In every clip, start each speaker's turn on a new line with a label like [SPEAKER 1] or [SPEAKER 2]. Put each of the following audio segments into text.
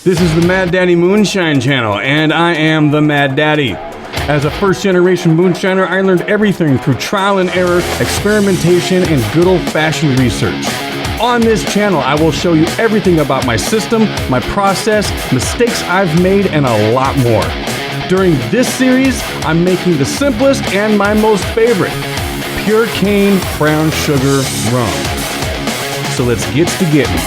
[SPEAKER 1] This is the Mad Daddy Moonshine channel, and I am the Mad Daddy. As a first-generation moonshiner, I learned everything through trial and error, experimentation, and good old-fashioned research. On this channel, I will show you everything about my system, my process, mistakes I've made, and a lot more. During this series, I'm making the simplest and my most favorite, pure cane brown sugar rum. So let's get to getting.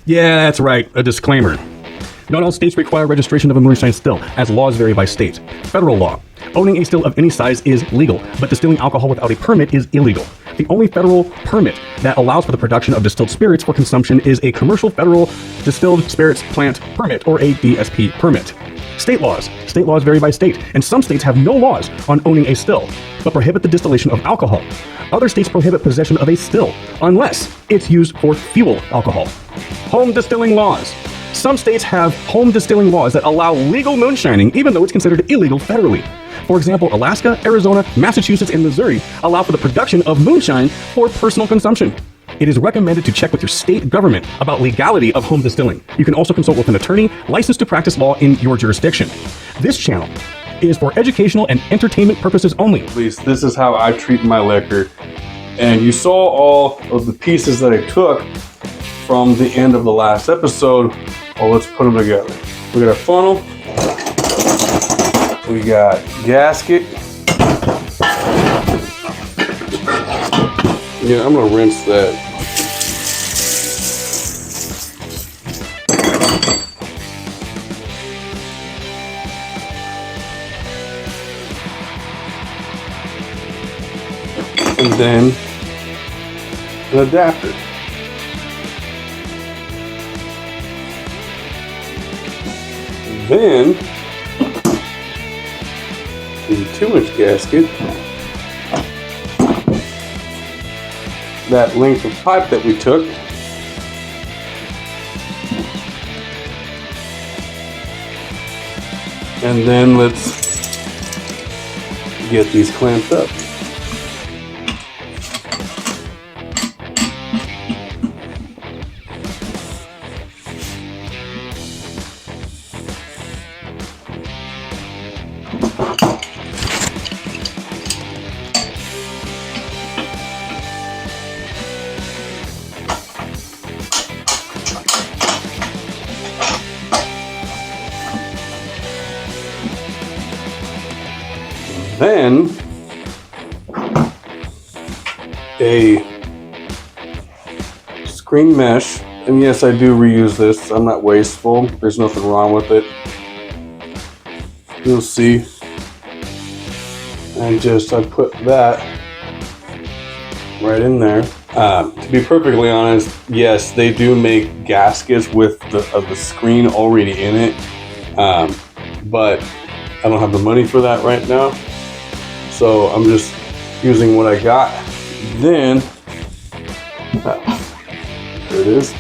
[SPEAKER 1] Yeah, that's right, a disclaimer. Not all states require registration of a moonshine still, as laws vary by state. Federal law. Owning a still of any size is legal, but distilling alcohol without a permit is illegal. The only federal permit that allows for the production of distilled spirits for consumption is a Commercial Federal Distilled Spirits Plant Permit, or a DSP permit. State laws. State laws vary by state, and some states have no laws on owning a still, but prohibit the distillation of alcohol. Other states prohibit possession of a still, unless it's used for fuel alcohol. Home distilling laws. Some states have home distilling laws that allow legal moonshining, even though it's considered illegal federally. For example, Alaska, Arizona, Massachusetts, and Missouri allow for the production of moonshine for personal consumption. It is recommended to check with your state government about legality of home distilling. You can also consult with an attorney licensed to practice law in your jurisdiction. This channel is for educational and entertainment purposes only.
[SPEAKER 2] At least this is how I treat my liquor. And you saw all of the pieces that I took from the end of the last episode. Well, let's put them together. We got our funnel. We got gasket. Yeah, I'm gonna rinse that. And then an adapter. Then the 2-inch gasket, that length of pipe that we took, and then let's get these clamped up. Then a screen mesh, and yes, I do reuse this. I'm not wasteful. There's nothing wrong with it. You'll see. And I put that right in there. To be perfectly honest, yes, they do make gaskets with the screen already in it, but I don't have the money for that right now. So I'm just using what I got. Then, there it is.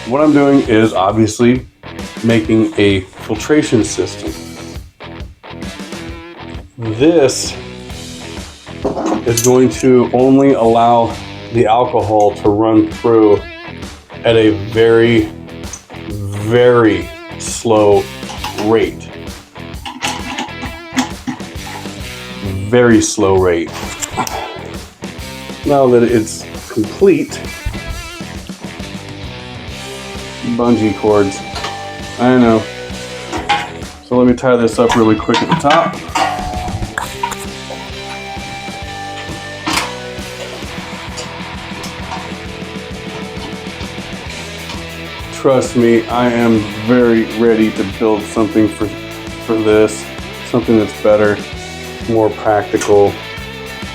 [SPEAKER 2] What I'm doing is obviously making a filtration system. This is going to only allow the alcohol to run through at a very, very slow rate. Very slow rate. Now that it's complete, bungee cords, I know. So let me tie this up really quick at the top. Trust me, I am very ready to build something for this, something that's better, more practical,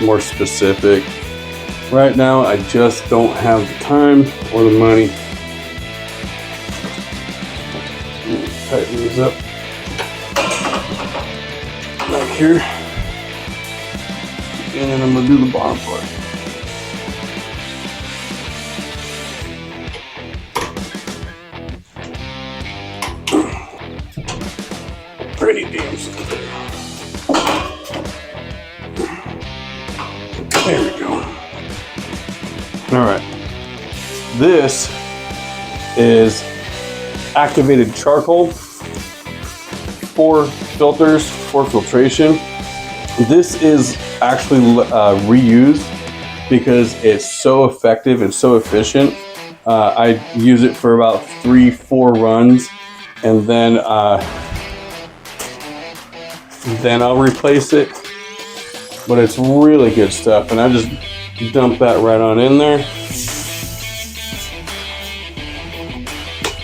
[SPEAKER 2] more specific. Right now, I just don't have the time or the money. Tighten these up back here. And then I'm gonna do the bottom part. Pretty damn simple. There we go. All right. This is activated charcoal for filters, for filtration. This is actually reused because it's so effective and so efficient. I use it for about 3-4 runs, and then I'll replace it. But it's really good stuff, and I just dump that right on in there.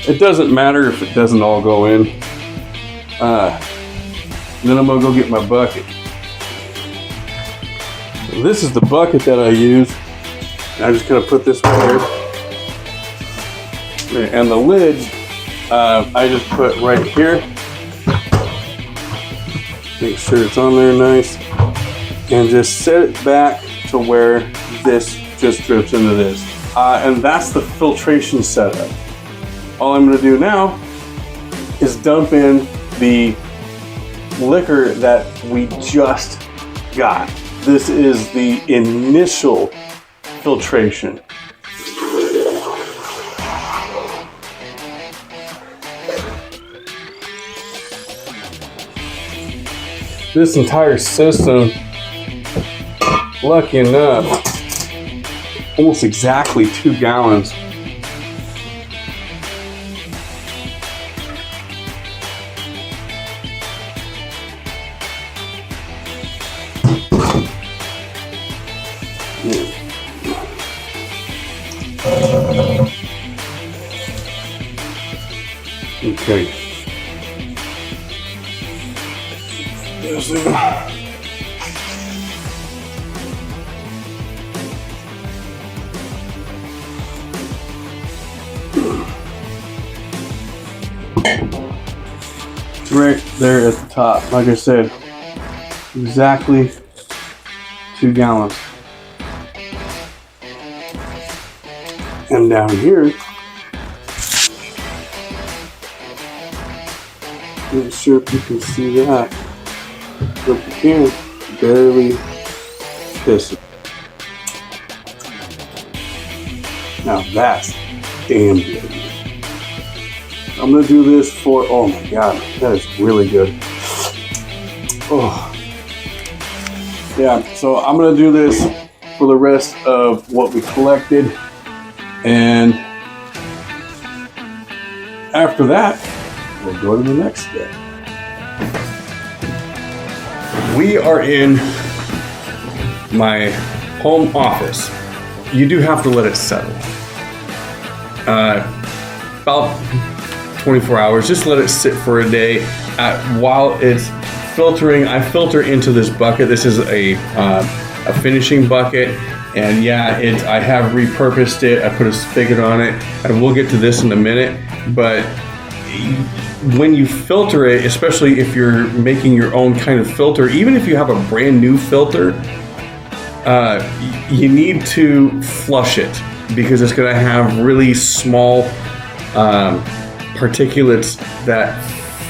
[SPEAKER 2] It doesn't matter if it doesn't all go in. Then I'm gonna go get my bucket. This is the bucket that I use. I'm just gonna put this right here. And the lid, I just put right here. Make sure it's on there nice. And just set it back to where this just drips into this. And that's the filtration setup. All I'm gonna do now is dump in the liquor that we just got. This is the initial filtration. This entire system, lucky enough, almost exactly 2 gallons. Okay. There's the right there at the top. Like I said, exactly 2 gallons. And down here, not sure if you can see that, but you can barely piss it. Now that's damn good. I'm gonna do this for, oh my god, that is really good. Oh. Yeah, so I'm gonna do this for the rest of what we collected, and after that, we'll go to the next step. We are in my home office. You do have to let it settle. About 24 hours, just let it sit for a day. While it's filtering, I filter into this bucket. This is a finishing bucket, and yeah, I have repurposed it. I put a spigot on it, and we'll get to this in a minute. But when you filter it, especially if you're making your own kind of filter, even if you have a brand new filter, you need to flush it because it's going to have really small particulates that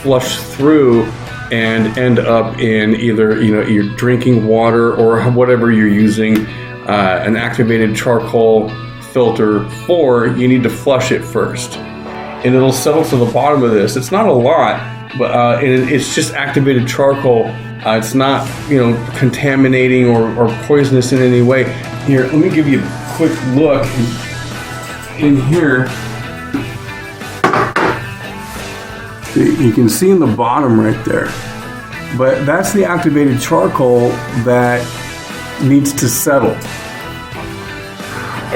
[SPEAKER 2] flush through and end up in either your drinking water or whatever you're using an activated charcoal filter for. You need to flush it first, and it'll settle to the bottom of this. It's not a lot, but it's just activated charcoal. It's not contaminating or poisonous in any way. Here, let me give you a quick look in here. You can see in the bottom right there, but that's the activated charcoal that needs to settle.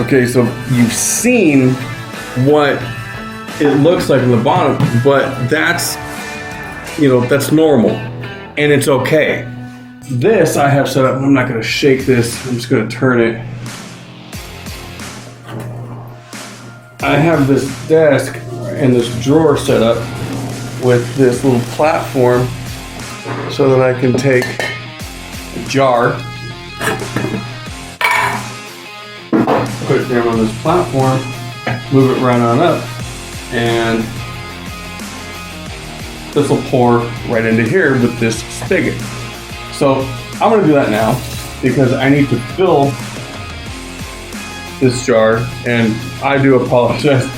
[SPEAKER 2] Okay, so you've seen what it looks like in the bottom, but that's normal, and it's okay. This I have set up. I'm not going to shake this. I'm just going to turn it. I have this desk and this drawer set up with this little platform so that I can take a jar Put it down on this platform, move it right on up, and this will pour right into here with this spigot. So I'm gonna do that now because I need to fill this jar, and I do apologize.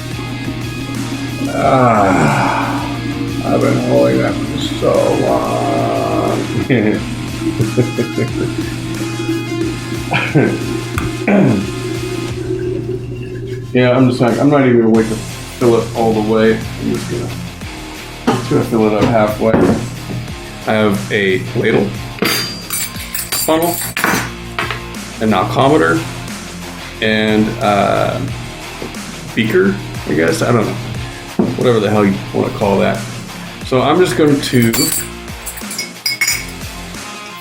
[SPEAKER 2] I've been holding that for so long. Yeah, I'm not even gonna wait to fill it all the way. I'm just gonna fill it up halfway. I have a ladle, funnel, an alcometer, and beaker, I guess. I don't know. Whatever the hell you want to call that. So I'm just going to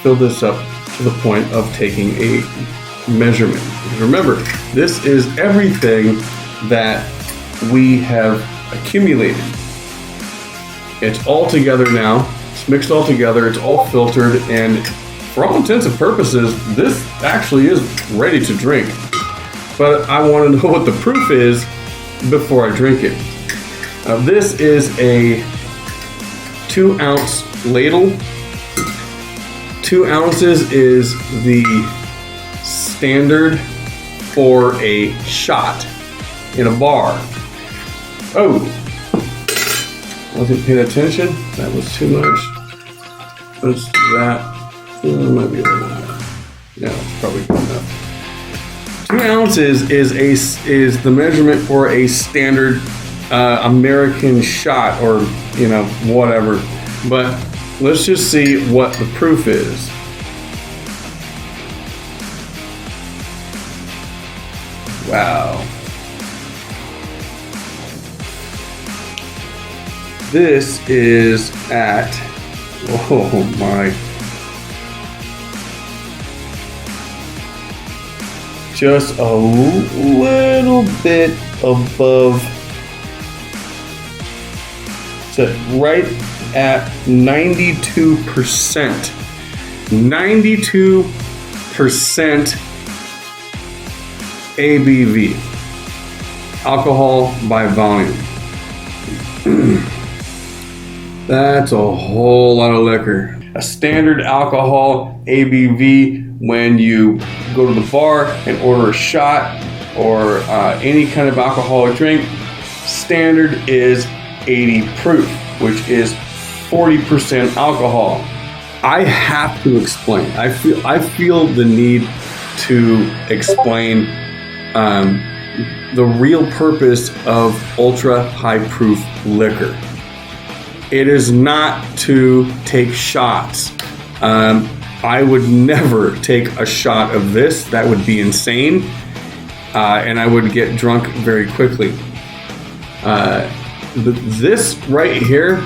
[SPEAKER 2] fill this up to the point of taking a measurement. Because remember, this is everything that we have accumulated. It's all together now. It's mixed all together. It's all filtered, and for all intents and purposes, this actually is ready to drink. But I want to know what the proof is before I drink it. This is a 2-ounce ladle. 2 ounces is the standard for a shot in a bar. Oh, wasn't paying attention. That was too much. Let's do that. Might be a little more. Yeah, it's probably good enough. 2 ounces is the measurement for a standard American shot, or whatever. But let's just see what the proof is. Wow. This is at, oh my, just a little bit above, so right at 92%. 92% ABV, alcohol by volume. That's a whole lot of liquor. A standard alcohol ABV when you go to the bar and order a shot or any kind of alcoholic drink, standard is 80 proof, which is 40% alcohol. I have to explain. I feel the need to explain the real purpose of ultra high proof liquor. It is not to take shots. I would never take a shot of this. That would be insane. And I would get drunk very quickly. This right here,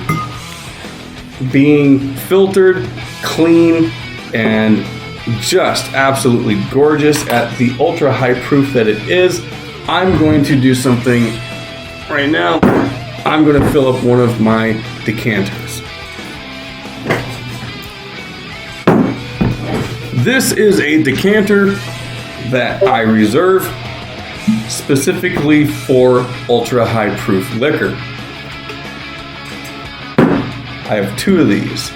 [SPEAKER 2] being filtered, clean, and just absolutely gorgeous at the ultra high proof that it is, I'm going to do something right now. I'm going to fill up one of my decanters. This is a decanter that I reserve specifically for ultra high proof liquor. I have 2 of these.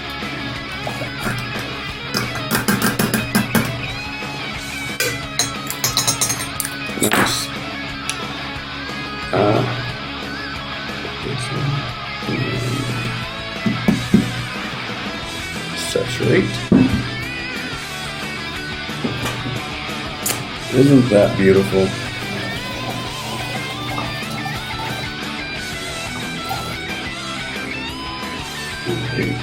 [SPEAKER 2] Nice. Saturate. Isn't that beautiful? Okay.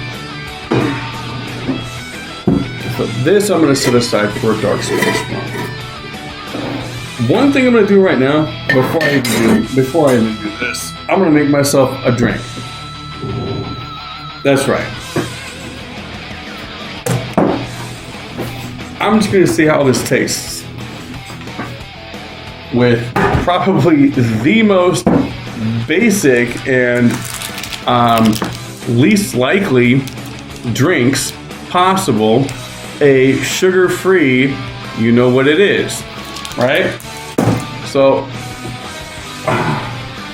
[SPEAKER 2] So this I'm going to set aside for a dark space. One thing I'm going to do right now, before I even do this, I'm going to make myself a drink. That's right. I'm just going to see how this tastes. With probably the most basic and least likely drinks possible, a sugar-free you know what it is, right? So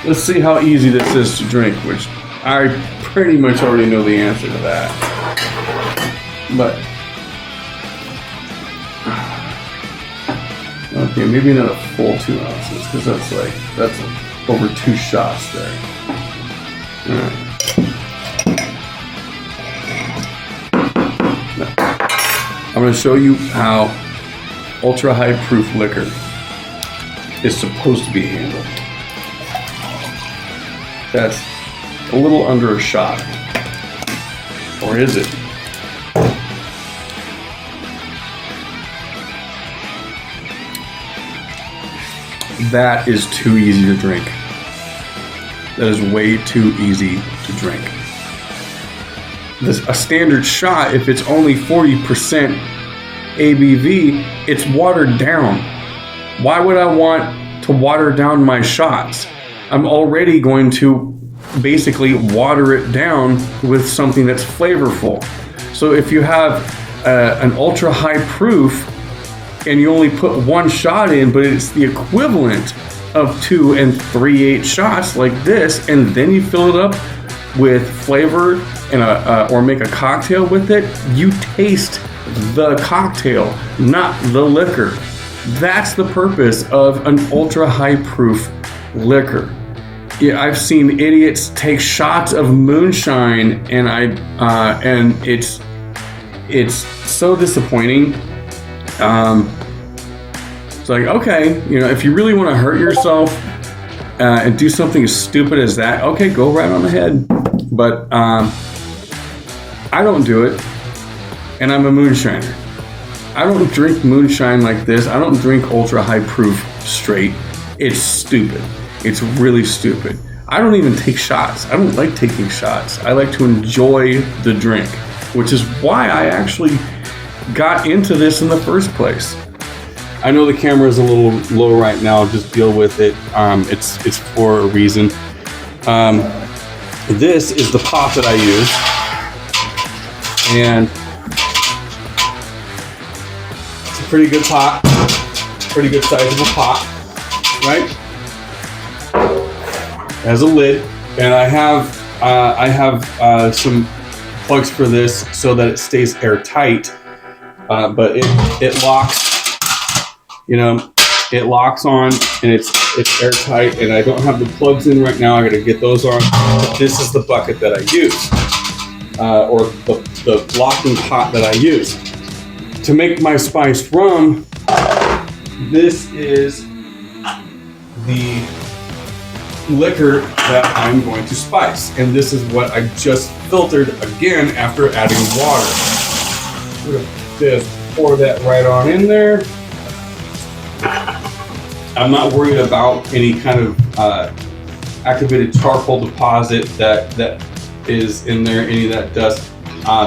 [SPEAKER 2] let's see how easy this is to drink, which I pretty much already know the answer to that. But okay, maybe not a full 2 ounces, because that's over 2 shots there. All right. I'm going to show you how ultra high proof liquor is supposed to be handled. That's a little under a shot. Or is it? That is too easy to drink. That is way too easy to drink. A standard shot, if it's only 40% ABV, it's watered down. Why would I want to water down my shots? I'm already going to basically water it down with something that's flavorful. So if you have an ultra high proof and you only put 1 shot in, but it's the equivalent of 2 3/8 shots like this, and then you fill it up with flavor and or make a cocktail with it, you taste the cocktail, not the liquor. That's the purpose of an ultra high proof liquor. Yeah, I've seen idiots take shots of moonshine, and it's so disappointing. It's like, okay, if you really want to hurt yourself and do something as stupid as that, okay, go right on ahead. But I don't do it, and I'm a moonshiner. I don't drink moonshine like this. I don't drink ultra high proof straight. It's stupid. It's really stupid. I don't even take shots. I don't like taking shots. I like to enjoy the drink, which is why I actually got into this in the first place. I know the camera is a little low right now. Just deal with it. It's for a reason. This is the pot that I use, and it's a pretty good pot, pretty good sizable pot, right? It has a lid, and I have some plugs for this so that it stays airtight. But it locks. It locks on, and it's airtight, and I don't have the plugs in right now. I gotta get those on. But this is the bucket that I use, or the locking pot that I use. To make my spiced rum, this is the liquor that I'm going to spice. And this is what I just filtered again after adding water. We're gonna just pour that right on in there. I'm not worried about any kind of activated charcoal deposit that is in there, any of that dust,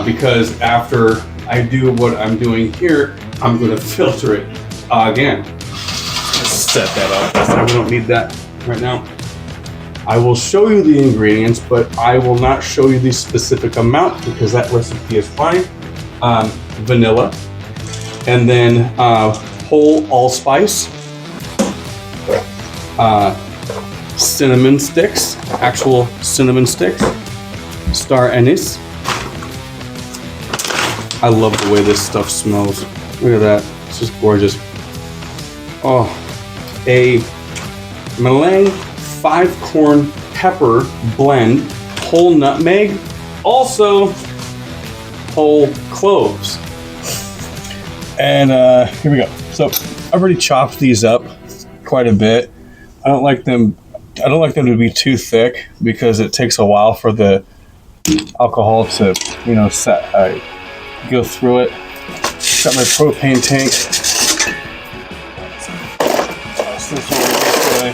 [SPEAKER 2] because after I do what I'm doing here, I'm going to filter it again. Let's set that up. So we don't need that right now. I will show you the ingredients, but I will not show you the specific amount because that recipe is fine. Vanilla, and then whole allspice, cinnamon sticks, actual cinnamon sticks, star anise. I love the way this stuff smells. Look at that, it's just gorgeous. Oh, a Malang 5-corn pepper blend, whole nutmeg, also whole cloves. And here we go. So I've already chopped these up quite a bit. I don't like them to be too thick because it takes a while for the alcohol to, go through it. Got my propane tank. Toss this over this way.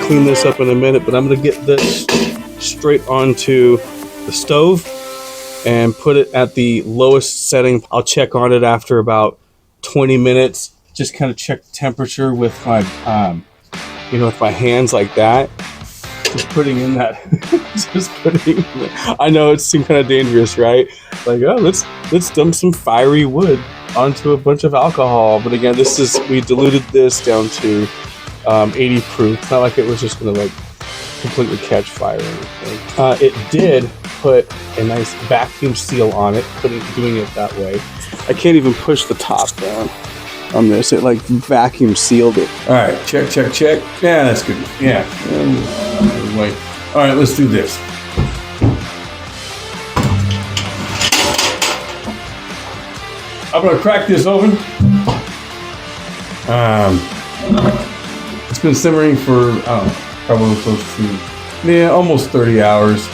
[SPEAKER 2] clean this up in a minute, but I'm gonna get this straight onto the stove and put it at the lowest setting. I'll check on it after about 20 minutes. Just kind of check the temperature with my, with my hands like that. Just putting in that. I know it seems kind of dangerous, right? Like, oh, let's dump some fiery wood onto a bunch of alcohol. But again, we diluted this down to 80 proof. It's not like it was just gonna like completely catch fire or anything. It did put a nice vacuum seal on it, doing it that way. I can't even push the top down on this. It like vacuum sealed it. All right, check. Yeah, that's good. Yeah. Wait. All right, let's do this. I'm gonna crack this oven. It's been simmering for probably close to almost 30 hours.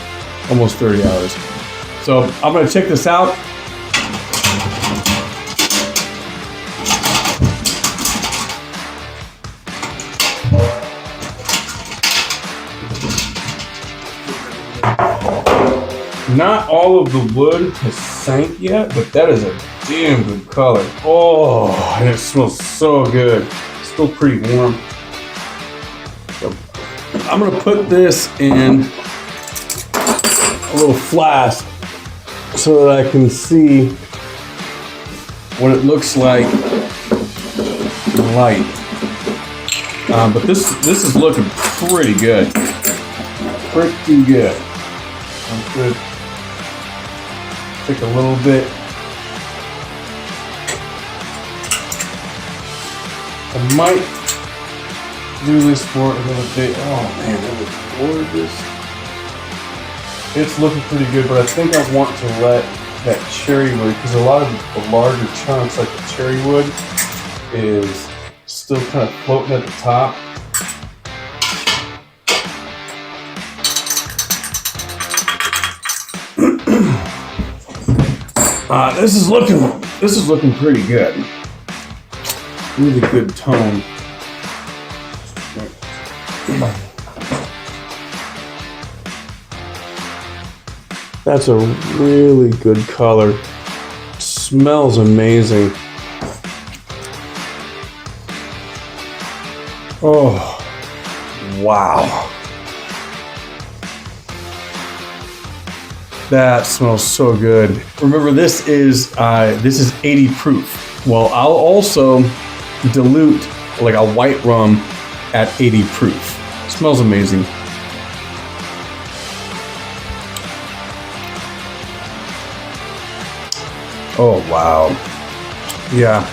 [SPEAKER 2] So I'm gonna check this out. Not all of the wood has sank yet, but that is a damn good color. Oh, and it smells so good. It's still pretty warm. So I'm gonna put this in a little flask so that I can see what it looks like in light. But this is looking pretty good. Pretty good. I'm good. Take a little bit. I might do this for a little bit. Oh man, that looks gorgeous. It's looking pretty good, but I think I want to let that cherry wood, because a lot of the larger chunks, like the cherry wood, is still kind of floating at the top. This is looking pretty good. Really good tone. That's a really good color. Smells amazing. Oh, wow. That smells so good. Remember, this is 80 proof. Well, I'll also dilute like a white rum at 80 proof. It smells amazing. Oh wow. Yeah.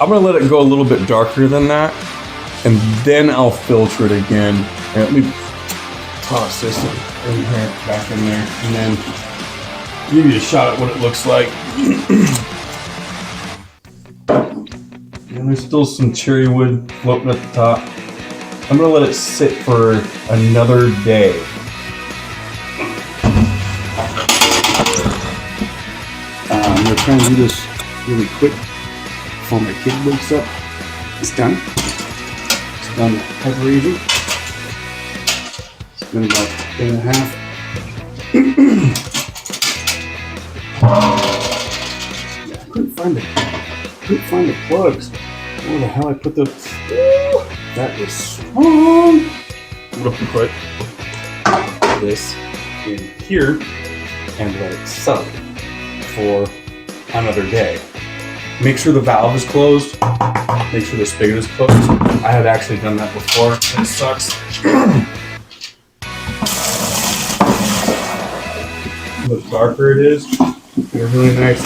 [SPEAKER 2] I'm gonna let it go a little bit darker than that, and then I'll filter it again. And let me toss this in here, back in there, and then give you a shot at what it looks like. And there's still some cherry wood floating at the top. I'm gonna let it sit for another day. I'm gonna try and do this really quick before my kid wakes up. It's done. It's done hyper easy. It's been about a day and a half. Yeah, I couldn't find the plugs. Where the hell I put the? Ooh, that is strong. I'm gonna put this in here and let it settle for another day. Make sure the valve is closed. Make sure the spigot is closed. I have actually done that before. It sucks. The darker it is, get a really nice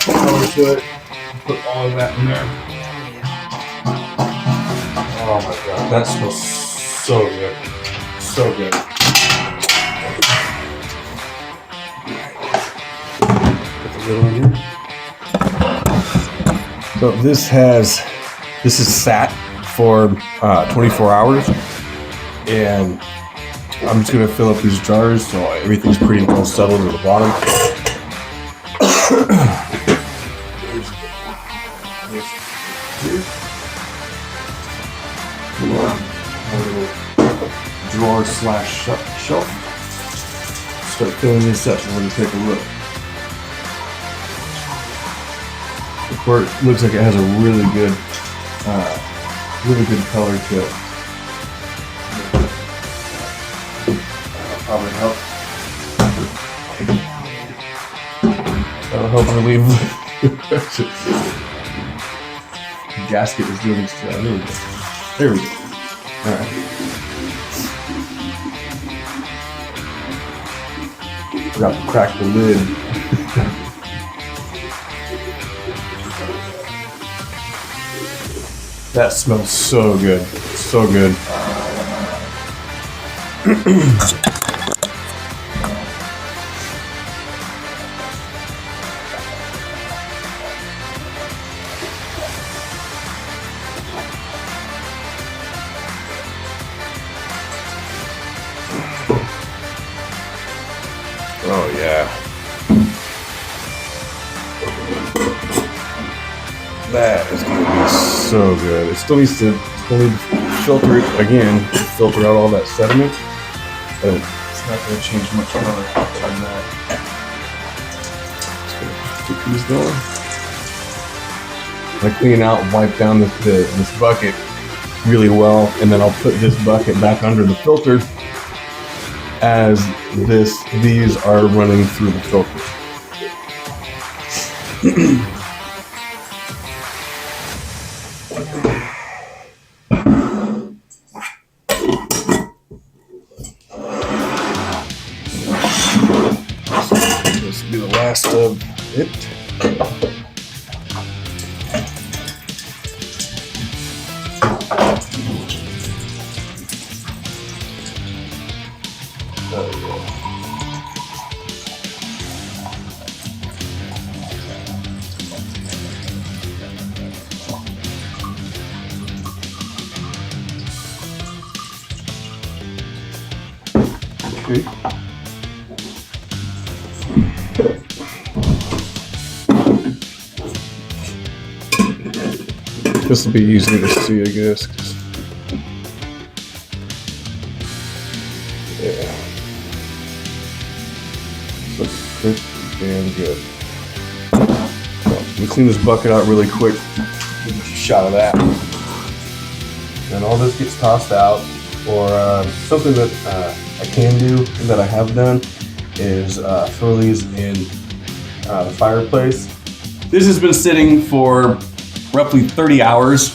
[SPEAKER 2] color to it. Put all of that in there. Oh my god, that smells so good. So good. Put the lid on here. So this is sat for 24 hours, and I'm just gonna fill up these jars so everything's pretty well settled at the bottom.
[SPEAKER 3] drawer slash shelf. Start filling this up and we're gonna take a look. The part looks like it has a really good color to it. That'll probably help. That'll help relieve the pressure. The gasket is doing its job. There we go. There we go. Alright. Forgot to crack the lid. That smells so good. So good. Oh yeah. That is going to be so good. It still needs to filter it again, filter out all that sediment, but it's not going to change much color on that. Just going to keep these going. I clean out and wipe down this bucket really well, and then I'll put this bucket back under the filter as these are running through the filter. This will be the last of it. Okay. This will be easier to see, I guess. Yeah. Looks pretty damn good. So, let me clean this bucket out really quick. Give you a shot of that. And all this gets tossed out. Or something that I can do, and that I have done, is throw these in the fireplace. This has been sitting for roughly 30 hours.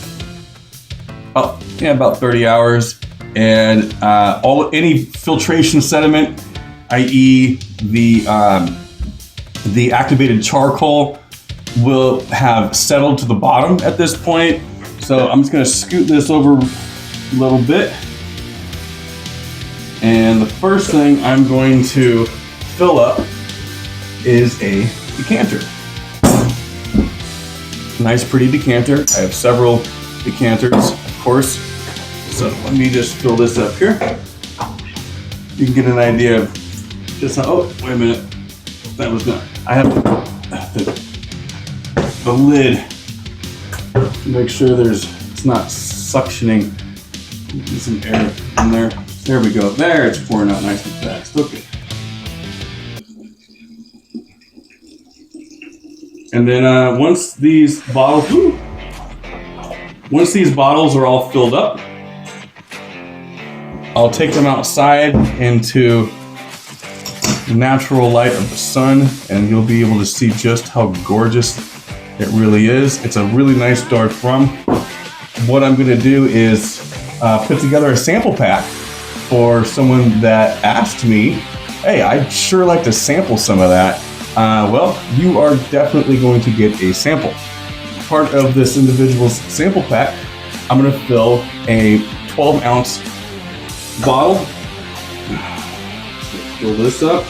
[SPEAKER 3] Oh, yeah, about 30 hours. And any filtration sediment, i.e. the activated charcoal, will have settled to the bottom at this point. So I'm just gonna scoot this over a little bit. And the first thing I'm going to fill up is a decanter. Nice, pretty decanter. I have several decanters, of course. So let me just fill this up here. You can get an idea of just how, oh, wait a minute. That was done. I have the lid to make sure it's not suctioning. Get some air in there. There we go. There, it's pouring out nice and fast. Okay. And then once these bottles are all filled up, I'll take them outside into the natural light of the sun, and you'll be able to see just how gorgeous it really is. It's a really nice dark rum. What I'm going to do is put together a sample pack for someone that asked me, hey, I'd sure like to sample some of that. Well, you are definitely going to get a sample. Part of this individual's sample pack, I'm going to fill a 12-ounce bottle. Fill this up.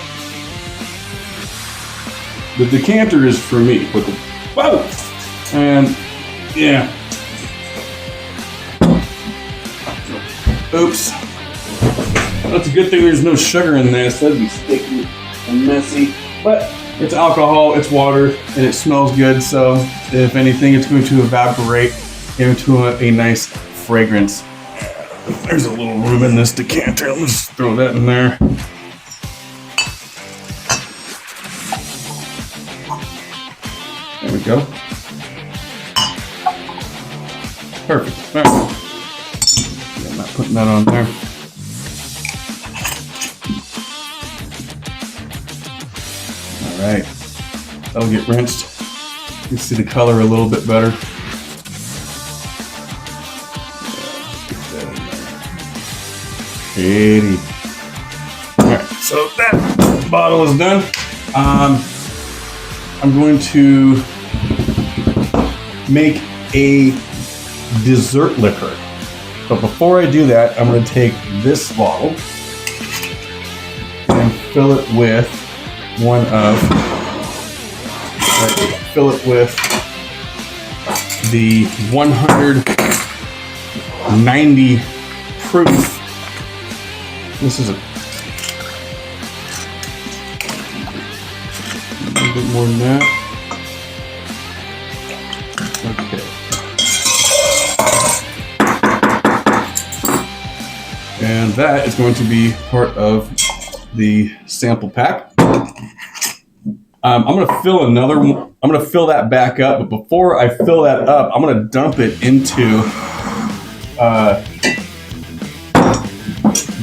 [SPEAKER 3] The decanter is for me. Whoa! And yeah. Oops. That's a good thing there's no sugar in this. That'd be sticky and messy. But it's alcohol, it's water, and it smells good. So if anything, it's going to evaporate into a nice fragrance. There's a little room in this decanter. Let's just throw that in there. There we go. Perfect. All right. I'm not putting that on there. All right. That'll get rinsed. You can see the color a little bit better. Pretty. Alright, so that bottle is done. I'm going to make a dessert liquor. But before I do that, I'm going to take this bottle and fill it with the 190 proof. This is a little bit more than that. Okay. And that is going to be part of the sample pack. I'm going to fill another one. I'm going to fill that back up, but before I fill that up, I'm going to dump it into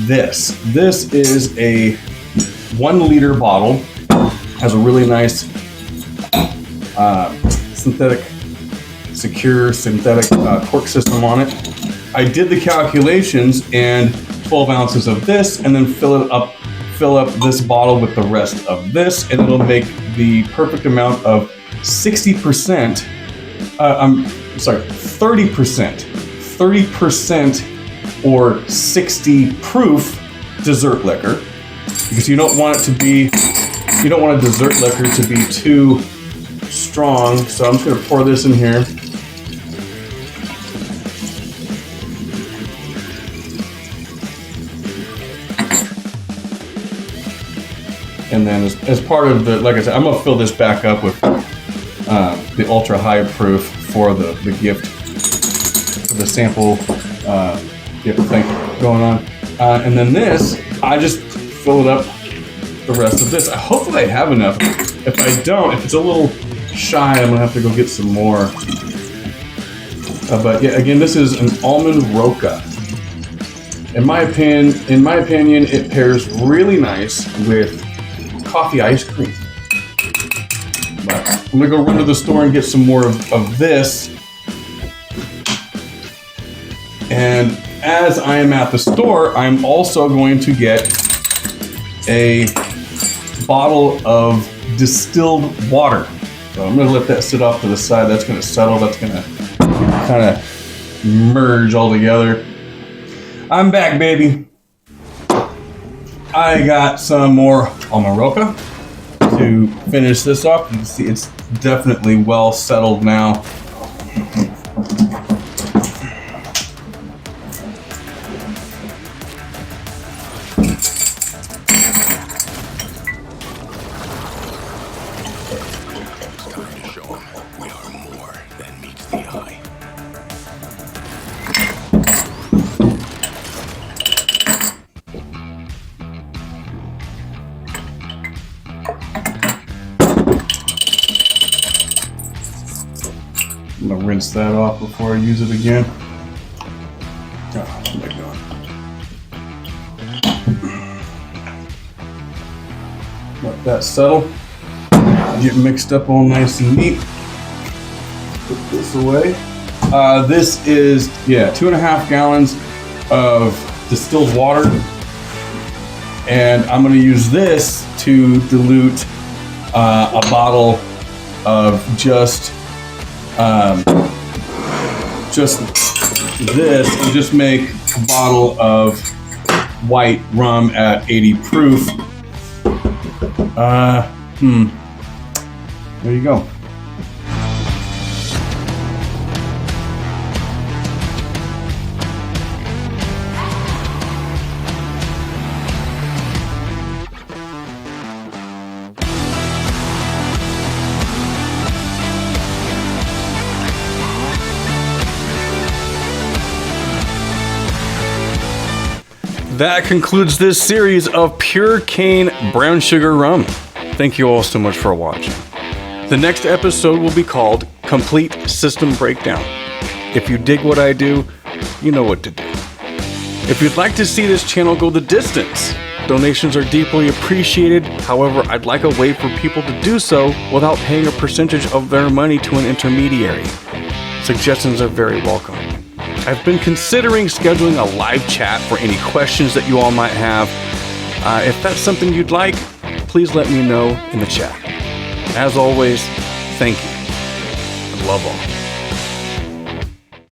[SPEAKER 3] this. This is a 1 liter bottle. Has a really nice secure synthetic cork system on it. I did the calculations, and 12 ounces of this, and then fill up this bottle with the rest of this, and it'll make the perfect amount of 30% or 60 proof dessert liquor, because you don't want a dessert liquor to be too strong. So I'm just going to pour this in here. And then as part of the, like I said, I'm going to fill this back up with the ultra high proof for the gift, for the sample gift thing going on. And then this, I just fill it up the rest of this. Hopefully I have enough. If I don't, if it's a little shy, I'm going to have to go get some more. But yeah, again, this is an almond roca. In my opinion, it pairs really nice with coffee ice cream. But I'm gonna go run to the store and get some more of this. And as I am at the store, I'm also going to get a bottle of distilled water. So I'm gonna let that sit off to the side. That's gonna settle. That's gonna kind of merge all together. I'm back, baby. I got some more almond roca to finish this off. You can see it's definitely well settled now. I'm gonna rinse that off before I use it again. Oh my God. Let that settle. Get mixed up all nice and neat. Put this away. This is, 2.5 gallons of distilled water. And I'm gonna use this to dilute a bottle of just this, and just make a bottle of white rum at 80 proof. There you go. That concludes this series of Pure Cane Brown Sugar Rum. Thank you all so much for watching. The next episode will be called Complete System Breakdown. If you dig what I do, you know what to do. If you'd like to see this channel go the distance, donations are deeply appreciated. However, I'd like a way for people to do so without paying a percentage of their money to an intermediary. Suggestions are very welcome. I've been considering scheduling a live chat for any questions that you all might have. If that's something you'd like, please let me know in the chat. As always, thank you and love all.